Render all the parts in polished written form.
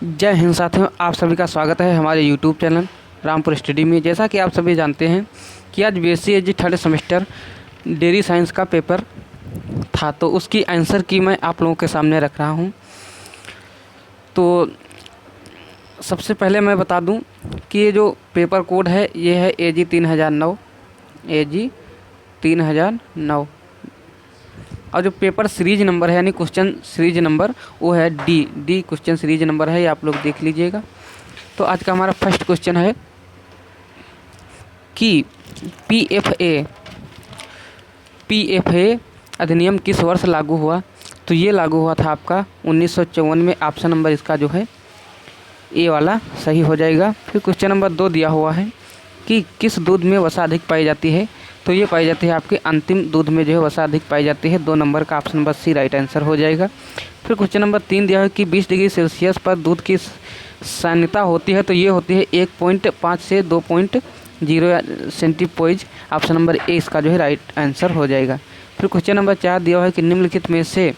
जय हिंद साथियों, आप सभी का स्वागत है हमारे यूट्यूब चैनल रामपुर स्टडी में। जैसा कि आप सभी जानते हैं कि आज BSc third semester dairy science का पेपर था, तो उसकी आंसर की मैं आप लोगों के सामने रख रहा हूं। तो सबसे पहले मैं बता दूं कि ये जो पेपर कोड है ये है AG 3009 और जो पेपर सीरीज नंबर है यानी क्वेश्चन सीरीज नंबर वो है डी क्वेश्चन सीरीज नंबर है, ये आप लोग देख लीजिएगा। तो आज का हमारा फर्स्ट क्वेश्चन है कि पीएफए अधिनियम किस वर्ष लागू हुआ। तो ये लागू हुआ था आपका 1954 में। ऑप्शन नंबर इसका जो है ए वाला सही हो जाएगा। फिर क्वेश्चन नंबर 2 दिया हुआ है कि किस दूध में वसा अधिक पाई जाती है। तो ये पाई जाती है आपके अंतिम दूध में जो है वसा अधिक पाई जाती है। 2 नंबर का option number C right answer हो जाएगा। फिर क्वेश्चन नंबर 3 दिया है कि 20 डिग्री सेल्सियस पर दूध की सान्यता होती है। तो ये होती है 1.5 से 2.0 सेंटीपोइज। ऑप्शन नंबर ए इसका जो है राइट आंसर हो जाएगा। फिर क्वेश्चन नंबर 4 दिया है कि निम्नलिखित में से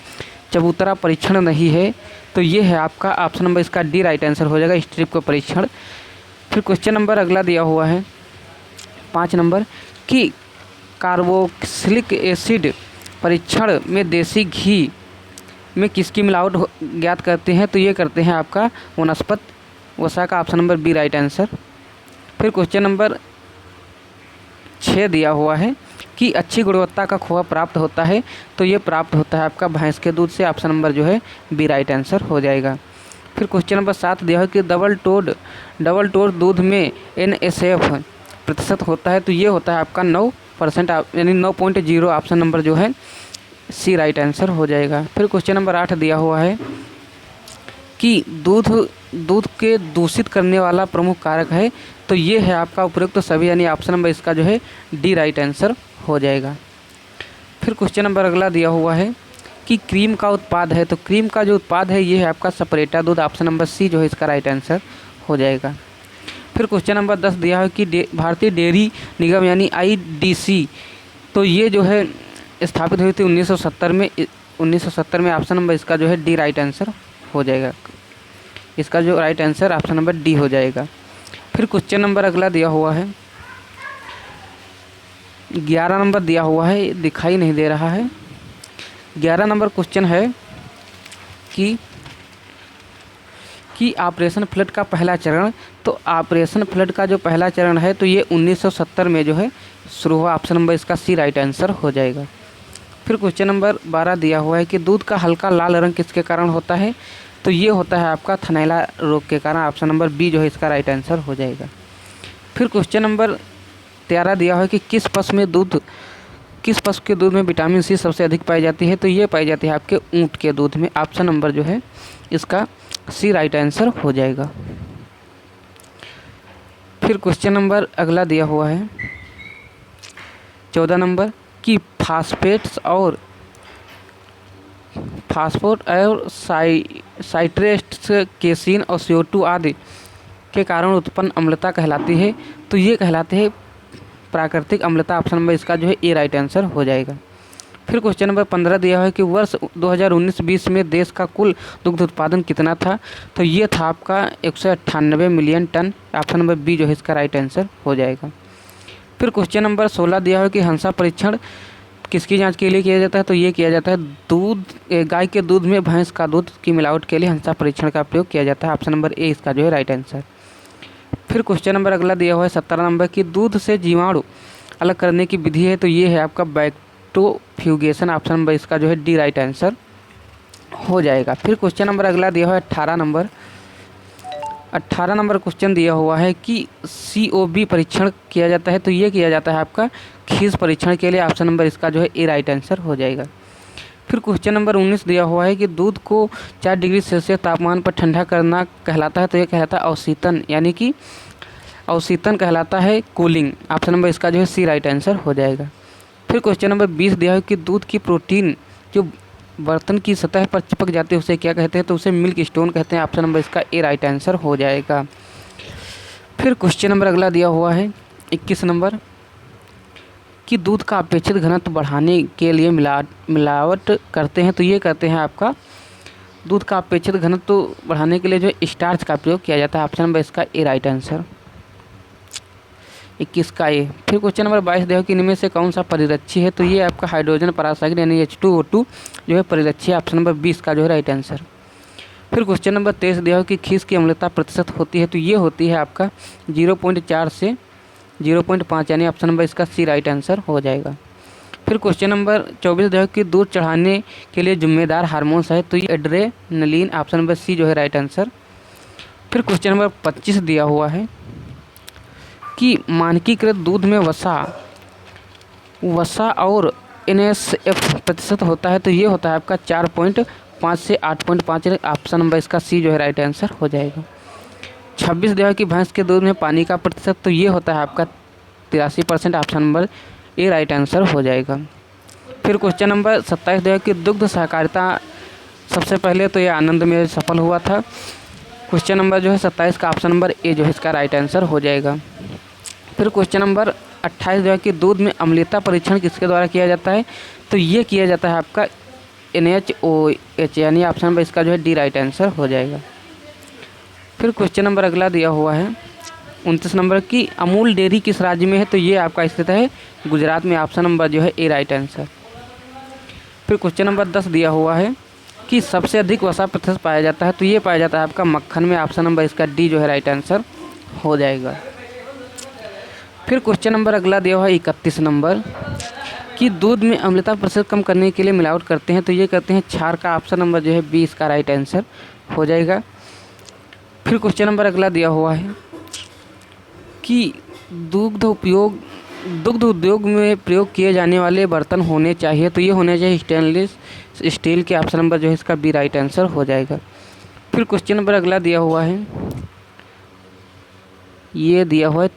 चबूतरा परीक्षण नहीं है। तो ये है आपका ऑप्शन नंबर इसका डी राइट आंसर हो जाएगा, स्ट्रिप का परीक्षण। फिर क्वेश्चन नंबर अगला दिया हुआ है 5 नंबर कि कार्बोक्सिलिक एसिड परीक्षण में देसी घी में किसकी मिलावट ज्ञात करते हैं। तो ये करते हैं आपका वनस्पत वसा का option number B right answer. फिर क्वेश्चन नंबर 6 दिया हुआ है कि अच्छी गुणवत्ता का खोआ प्राप्त होता है। तो ये प्राप्त होता है आपका भैंस के दूध से। ऑप्शन नंबर जो है बी राइट आंसर हो जाएगा। फिर क्वेश्चन नंबर 7 दिया है कि डबल टोड दूध में NSF प्रतिशत होता है। तो ये होता है आपका 9% यानी 9.0। ऑप्शन नंबर जो है सी राइट आंसर हो जाएगा। फिर क्वेश्चन नंबर 8 दिया हुआ है कि दूध के दूषित करने वाला प्रमुख कारक है। तो ये है आपका उपयुक्त सभी यानी ऑप्शन नंबर इसका जो है डी राइट आंसर हो जाएगा। फिर क्वेश्चन नंबर अगला दिया हुआ है कि क्रीम का उत्पाद है। तो क्रीम का जो उत्पाद है ये है आपका सपरेटा दूध। ऑप्शन नंबर सी जो है इसका राइट आंसर हो जाएगा। फिर क्वेश्चन नंबर 10 दिया है कि भारतीय डेयरी निगम यानी IDC तो ये जो है स्थापित हुई थी 1970 में। 1970 में ऑप्शन नंबर इसका जो है डी राइट आंसर हो जाएगा। इसका जो right answer option number D हो जाएगा। फिर क्वेश्चन नंबर अगला दिया हुआ है 11 नंबर दिया हुआ है, दिखाई नहीं दे रहा है। 11 नंबर क्वेश्चन है कि ऑपरेशन फ्लड का पहला चरण। तो ऑपरेशन फ्लड का जो पहला चरण है तो ये 1970 में जो है शुरू हुआ। ऑप्शन नंबर इसका सी राइट आंसर हो जाएगा। फिर क्वेश्चन नंबर 12 दिया हुआ है कि दूध का हल्का लाल रंग किसके कारण होता है। तो ये होता है आपका थनैला रोग के कारण। ऑप्शन नंबर बी जो है इसका राइट आंसर हो जाएगा। फिर क्वेश्चन नंबर 13 दिया हुआ है कि किस पशु के दूध में विटामिन सी सबसे अधिक पाई जाती है। तो ये पाई जाती है आपके ऊँट के दूध में। ऑप्शन नंबर जो है इसका सी राइट आंसर हो जाएगा। फिर क्वेश्चन नंबर अगला दिया हुआ है 14 नंबर कि फास्फोट और साइट्रेट्स केसीन और CO2 आदि के कारण उत्पन्न अम्लता कहलाती है। तो ये कहलाते हैं प्राकृतिक अम्लता। ऑप्शन नंबर इसका जो है ए राइट आंसर हो जाएगा। फिर क्वेश्चन नंबर 15 दिया है कि वर्ष 2019-20 में देश का कुल दुग्ध उत्पादन कितना था। तो ये था आपका 198 मिलियन टन। ऑप्शन नंबर बी जो है इसका राइट आंसर हो जाएगा। फिर क्वेश्चन नंबर 16 दिया है कि हंसा परीक्षण किसकी जांच के लिए किया जाता है। तो ये किया जाता है गाय के दूध में भैंस का दूध की मिलावट के लिए हंसा परीक्षण का प्रयोग किया जाता है। ऑप्शन नंबर ए इसका जो है राइट आंसर। फिर क्वेश्चन नंबर अगला दिया हुआ है 17 नंबर की दूध से जीवाणु अलग करने की विधि है। तो ये है आपका बैक्टोफ्यूगेशन। ऑप्शन नंबर इसका जो है डी राइट आंसर हो जाएगा। फिर क्वेश्चन नंबर अगला दिया हुआ है 18 नंबर क्वेश्चन दिया हुआ है कि COB परीक्षण किया जाता है। तो ये किया जाता है आपका खीस परीक्षण के लिए। ऑप्शन नंबर इसका जो है ए राइट आंसर हो जाएगा। फिर क्वेश्चन नंबर 19 दिया हुआ है कि दूध को 4 डिग्री सेल्सियस तापमान पर ठंडा करना कहलाता है। तो ये कहलाता है अवशीतन, यानी कि अवशीतन कहलाता है कूलिंग। ऑप्शन नंबर इसका जो है सी राइट आंसर हो जाएगा। फिर क्वेश्चन नंबर 20 दिया है कि दूध की प्रोटीन जो बर्तन की सतह पर चिपक जाते हैं उसे क्या कहते हैं। तो उसे मिल्क स्टोन कहते हैं। ऑप्शन नंबर इसका ए राइट आंसर हो जाएगा। फिर क्वेश्चन नंबर अगला दिया हुआ है 21 नंबर कि दूध का अपेक्षित घनत्व बढ़ाने के लिए मिलावट करते हैं। तो ये करते हैं आपका दूध का अपेक्षित घनत्व बढ़ाने के लिए जो स्टार्च का प्रयोग किया जाता है। ऑप्शन नंबर इसका ए राइट आंसर। 21 का ए। फिर क्वेश्चन नंबर 22 देखो कि इनमें से कौन सा परिरक्षी है, तो ये आपका हाइड्रोजन परासाइकिल यानी H2O2 जो है परिरक्षी है। ऑप्शन नंबर 20 का जो है राइट आंसर। फिर क्वेश्चन नंबर 23 देखो कि खीस की अम्लता प्रतिशत होती है, तो ये होती है आपका 0.4 से 0.5 यानी ऑप्शन नंबर इसका सी राइट आंसर हो जाएगा। फिर क्वेश्चन नंबर 24 देखो कि दूध चढ़ाने के लिए जिम्मेदार हार्मोन्स है, तो ये एड्रेनलिन ऑप्शन नंबर सी जो है राइट आंसर। फिर क्वेश्चन नंबर 25 दिया हुआ है कि मानकीकृत दूध में वसा और NSF प्रतिशत होता है, तो ये होता है आपका 4.5 से 8.5 ऑप्शन नंबर इसका सी जो है राइट आंसर हो जाएगा। 26 देखो कि भैंस के दूध में पानी का प्रतिशत, तो ये होता है आपका 83% option number A right answer हो जाएगा। फिर क्वेश्चन नंबर 27 देखो कि दुग्ध सहकारिता सबसे पहले तो ये आनंद में सफल हुआ था। क्वेश्चन नंबर जो है 27 का ऑप्शन नंबर ए जो है इसका राइट आंसर हो जाएगा। फिर क्वेश्चन नंबर 28 जो है कि दूध में अम्लीयता परीक्षण किसके द्वारा किया जाता है, तो ये किया जाता है आपका NaOH यानी ऑप्शन नंबर इसका जो है डी राइट आंसर हो जाएगा। फिर क्वेश्चन नंबर अगला दिया हुआ है 29 नंबर की अमूल डेयरी किस राज्य में है, तो ये आपका स्थित है गुजरात में। ऑप्शन नंबर जो है ए राइट आंसर। फिर क्वेश्चन नंबर 10 दिया हुआ है कि सबसे अधिक वसा प्रतिशत पाया जाता है, तो ये पाया जाता है आपका मक्खन में। ऑप्शन नंबर इसका डी जो है राइट आंसर हो जाएगा। फिर क्वेश्चन नंबर अगला दिया हुआ है 31 नंबर कि दूध में अम्लता प्रतिशत कम करने के लिए मिलावट करते हैं, तो ये करते हैं क्षार का। ऑप्शन नंबर जो है बी इसका राइट आंसर हो जाएगा। फिर क्वेश्चन नंबर अगला दिया हुआ है कि दुग्ध उद्योग में प्रयोग किए जाने वाले बर्तन होने चाहिए, तो ये होने चाहिए स्टेनलेस स्टील के। ऑप्शन नंबर जो है इसका बी राइट आंसर हो जाएगा। फिर क्वेश्चन नंबर अगला दिया हुआ है, ये दिया हुआ है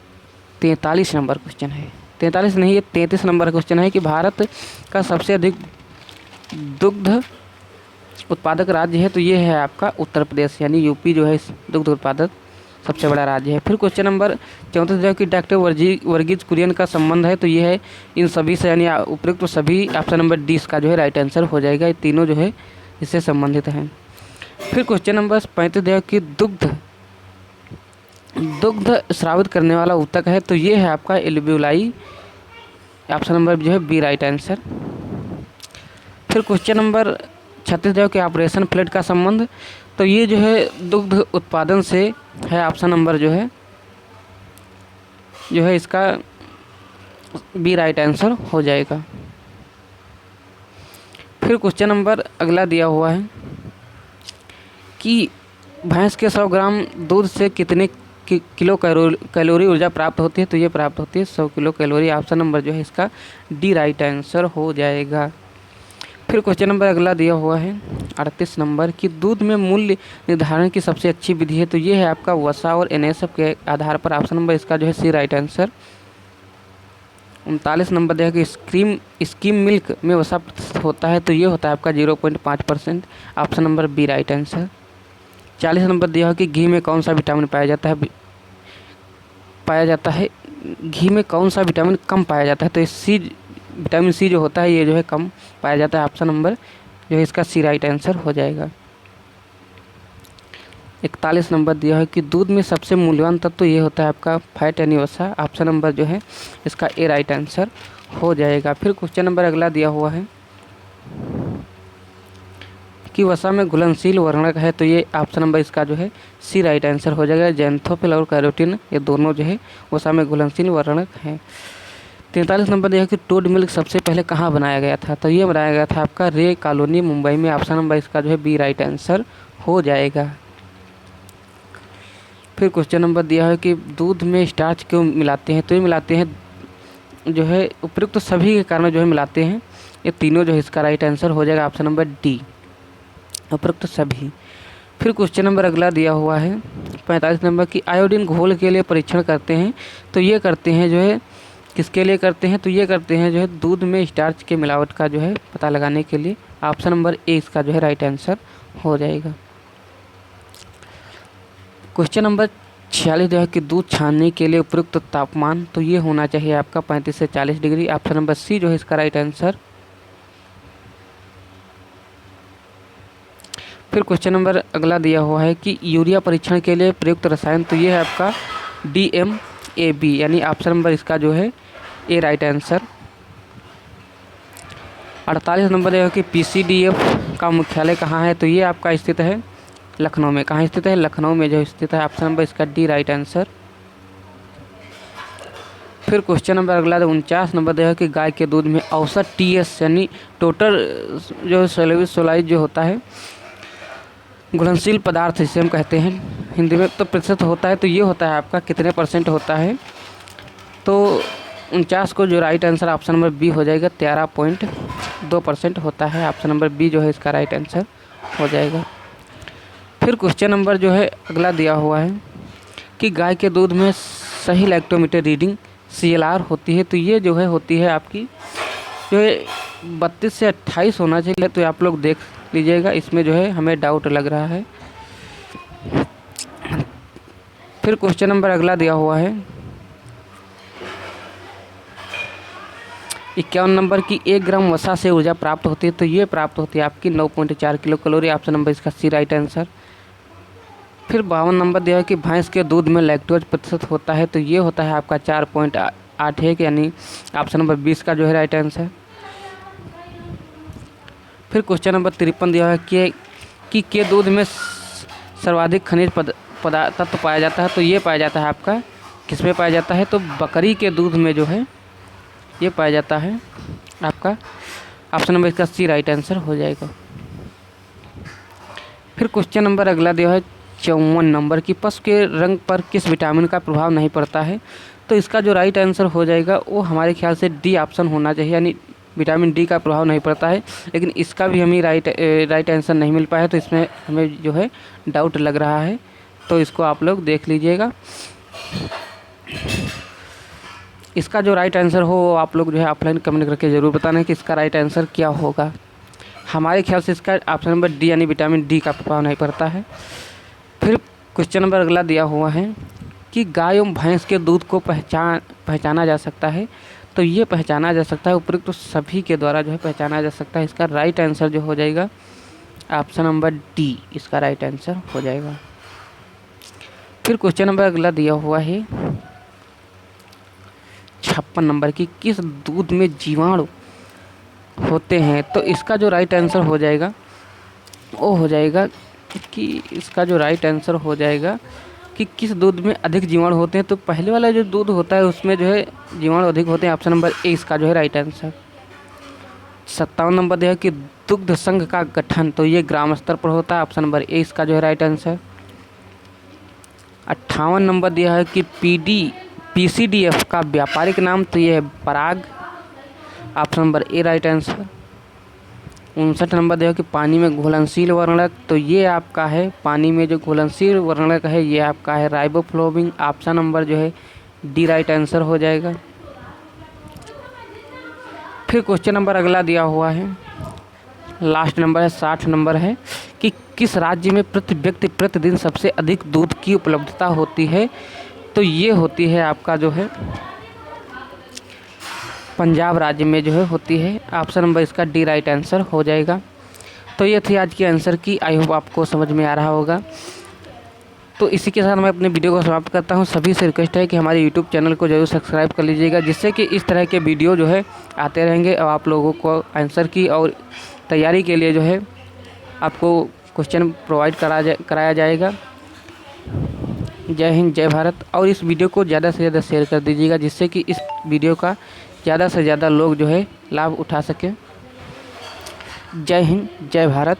43 नंबर क्वेश्चन है, 43 नहीं, ये 33 नंबर क्वेश्चन है कि भारत का सबसे अधिक दुग्ध उत्पादक राज्य है, तो ये है आपका उत्तर प्रदेश यानी यूपी जो है इस दुग्ध उत्पादक सबसे बड़ा राज्य है। फिर क्वेश्चन नंबर 34 जो है कि डॉक्टर वर्गीज कुरियन का संबंध है, तो ये है इन सभी से यानी उपयुक्त तो सभी। ऑप्शन नंबर डी इसका जो है राइट आंसर हो जाएगा। ये तीनों जो है इससे संबंधित हैं। फिर क्वेश्चन नंबर 35 जो है कि दुग्ध स्रावित करने वाला ऊतक है, तो ये है आपका एल्वेओलाई। ऑप्शन नंबर जो है बी राइट आंसर। फिर क्वेश्चन नंबर 36 जो है कि ऑपरेशन फ्लड का संबंध, तो ये जो है दुग्ध उत्पादन से है। ऑप्शन नंबर जो है इसका बी राइट आंसर हो जाएगा। फिर क्वेश्चन नंबर अगला दिया हुआ है कि भैंस के 100 ग्राम दूध से कितने किलो कैलोरी ऊर्जा प्राप्त होती है, तो ये प्राप्त होती है 100 किलो कैलोरी। ऑप्शन नंबर जो है इसका डी राइट आंसर हो जाएगा। फिर क्वेश्चन नंबर अगला दिया हुआ है 38 नंबर कि दूध में मूल्य निर्धारण की सबसे अच्छी विधि है, तो ये है आपका वसा और NSF के आधार पर। ऑप्शन नंबर इसका जो है सी राइट आंसर। 39 नंबर देखा कि स्कीम मिल्क में वसा प्रतिशत होता है, तो ये होता है आपका 0.5%। Option number B right answer. 40 number दिया है कि घी में कौन सा विटामिन पाया जाता है घी में कौन सा विटामिन कम पाया जाता है, तो विटामिन सी जो होता है ये जो है कम पाया जाता है। ऑप्शन नंबर जो है इसका सी राइट आंसर हो जाएगा। 41 नंबर दिया है कि दूध में सबसे मूल्यवान तत्व तो ये होता है आपका फैट यानी वसा। ऑप्शन नंबर जो है इसका ए राइट आंसर हो जाएगा। फिर क्वेश्चन नंबर अगला दिया हुआ है कि वसा में घुलनशील वर्णक है, तो ये ऑप्शन नंबर इसका जो है सी राइट आंसर हो जाएगा। ज़ैंथोफिल और कैरोटीन ये दोनों जो है वसा में घुलनशील वर्णक हैं। 43 नंबर दिया कि टोड मिल्क सबसे पहले कहाँ बनाया गया था, तो ये बनाया गया था आपका रे कॉलोनी मुंबई में। ऑप्शन नंबर इसका जो है बी राइट आंसर हो जाएगा। फिर क्वेश्चन नंबर दिया है कि दूध में स्टार्च क्यों मिलाते हैं, तो ये मिलाते हैं जो है उपयुक्त सभी के कारण जो है मिलाते हैं। ये तीनों जो है इसका राइट आंसर हो जाएगा। ऑप्शन नंबर डी उपयुक्त सभी। फिर क्वेश्चन नंबर अगला दिया हुआ है 45 नंबर की आयोडीन घोल के लिए परीक्षण करते हैं, तो ये करते हैं जो है किसके लिए करते हैं, तो ये करते हैं जो है दूध में स्टार्च के मिलावट का जो है पता लगाने के लिए। ऑप्शन नंबर ए इसका जो है राइट आंसर हो जाएगा। क्वेश्चन नंबर 46 जो है कि दूध छानने के लिए उपयुक्त तापमान, तो ये होना चाहिए आपका 35 से 40 डिग्री। ऑप्शन नंबर सी जो है इसका राइट आंसर। फिर क्वेश्चन नंबर अगला दिया हुआ है कि यूरिया परीक्षण के लिए प्रयुक्त रसायन, तो ये है आपका DMAB, यानी ऑप्शन नंबर इसका जो है ए राइट आंसर। 48 नंबर है कि PCDF का मुख्यालय कहाँ है, तो ये आपका स्थित है लखनऊ में। कहाँ स्थित है? लखनऊ में जो स्थित है, ऑप्शन नंबर इसका डी राइट आंसर। फिर क्वेश्चन नंबर अगला 49 नंबर है कि गाय के दूध में औसत TS यानी टोटल जो सेल्यूलोज जो होता है, घुलनशील पदार्थ जिसे हम कहते हैं हिंदी में, तो प्रतिशत होता है, तो ये होता है आपका कितने % होता है? तो 49 को जो right answer option number B हो जाएगा, 13.2% होता है। ऑप्शन नंबर बी जो है इसका राइट आंसर हो जाएगा। फिर क्वेश्चन नंबर जो है अगला दिया हुआ है कि गाय के दूध में सही लैक्टोमीटर रीडिंग CLR होती है, तो ये जो है होती है आपकी जो है 32 से 28 होना चाहिए, तो आप लोग देख लीजिएगा, इसमें जो है हमें डाउट लग रहा है। फिर क्वेश्चन नंबर अगला दिया हुआ है 51 नंबर की 1 ग्राम वसा से ऊर्जा प्राप्त होती है, तो ये प्राप्त होती है आपकी 9.4 किलो कैलोरी। ऑप्शन नंबर इसका सी राइट आंसर। फिर 52 नंबर दिया है कि भैंस के दूध में लैक्टोज प्रतिशत होता है, तो ये होता है आपका 4.81, यानी ऑप्शन नंबर 20 का जो है राइट आंसर। फिर क्वेश्चन नंबर 53 दिया है कि के दूध में सर्वाधिक खनिज तत्व पाया जाता है, तो ये पाया जाता है आपका किसमें पाया जाता है? तो बकरी के दूध में जो है ये पाया जाता है आपका, ऑप्शन नंबर इसका सी राइट आंसर हो जाएगा। फिर क्वेश्चन नंबर अगला दिया है 54 नंबर की पशु के रंग पर किस विटामिन का प्रभाव नहीं पड़ता है, तो इसका जो राइट आंसर हो जाएगा वो हमारे ख्याल से डी ऑप्शन होना चाहिए, यानी विटामिन डी का प्रभाव नहीं पड़ता है, लेकिन इसका भी हमें राइट आंसर नहीं मिल पाया, तो इसमें हमें जो है डाउट लग रहा है, तो इसको आप लोग देख लीजिएगा। इसका जो राइट आंसर हो वो आप लोग जो है ऑफलाइन कमेंट करके ज़रूर बताना कि इसका राइट आंसर क्या होगा। हमारे ख्याल से इसका ऑप्शन नंबर डी यानी विटामिन डी का प्रभाव नहीं पड़ता है। फिर क्वेश्चन नंबर अगला दिया हुआ है कि गाय एवं भैंस के दूध को पहचाना जा सकता है, तो ये पहचाना जा सकता है उपयुक्त तो सभी के द्वारा जो है पहचाना जा सकता है। इसका राइट आंसर जो हो जाएगा ऑप्शन नंबर डी, इसका राइट आंसर हो जाएगा। फिर क्वेश्चन नंबर अगला दिया हुआ है 56 नंबर की किस दूध में जीवाणु होते हैं, तो इसका जो राइट आंसर हो जाएगा वो हो जाएगा कि इसका जो राइट आंसर हो जाएगा कि किस दूध में अधिक जीवाणु होते हैं, तो पहले वाला जो दूध होता है उसमें जो है जीवाणु अधिक होते हैं। ऑप्शन नंबर ए इसका जो है राइट आंसर। 57 नंबर दिया है कि दुग्ध संघ का गठन, तो ये ग्राम स्तर पर होता है। ऑप्शन नंबर ए इसका जो है राइट आंसर। 58 नंबर दिया है कि PCDF का व्यापारिक नाम, तो ये है Parag. Option number A right answer. 59 नंबर दिया कि पानी में घुलनशील वर्णक, तो ये आपका है पानी में जो घुलनशील वर्णक है ये आपका है राइबोफ्लोविन। ऑप्शन नंबर जो है डी राइट आंसर हो जाएगा। फिर क्वेश्चन नंबर अगला दिया हुआ है लास्ट नंबर है 60 नंबर है कि किस राज्य में प्रति व्यक्ति प्रतिदिन सबसे अधिक दूध की उपलब्धता होती है, तो ये होती है आपका जो है पंजाब राज्य में जो है होती है। ऑप्शन नंबर इसका डी राइट आंसर हो जाएगा। तो ये थी आज की आंसर की, आई होप आपको समझ में आ रहा होगा। तो इसी के साथ मैं अपने वीडियो को समाप्त करता हूँ। सभी से रिक्वेस्ट है कि हमारे यूट्यूब चैनल को जरूर सब्सक्राइब कर लीजिएगा, जिससे कि इस तरह के वीडियो जो है आते रहेंगे और आप लोगों को आंसर की और तैयारी के लिए जो है आपको क्वेश्चन प्रोवाइड कराया जाएगा। जय हिंद, जय भारत। और इस वीडियो को ज़्यादा से ज़्यादा शेयर कर दीजिएगा, जिससे कि इस वीडियो का ज़्यादा से ज़्यादा लोग जो है लाभ उठा सकें। जय हिंद, जय भारत।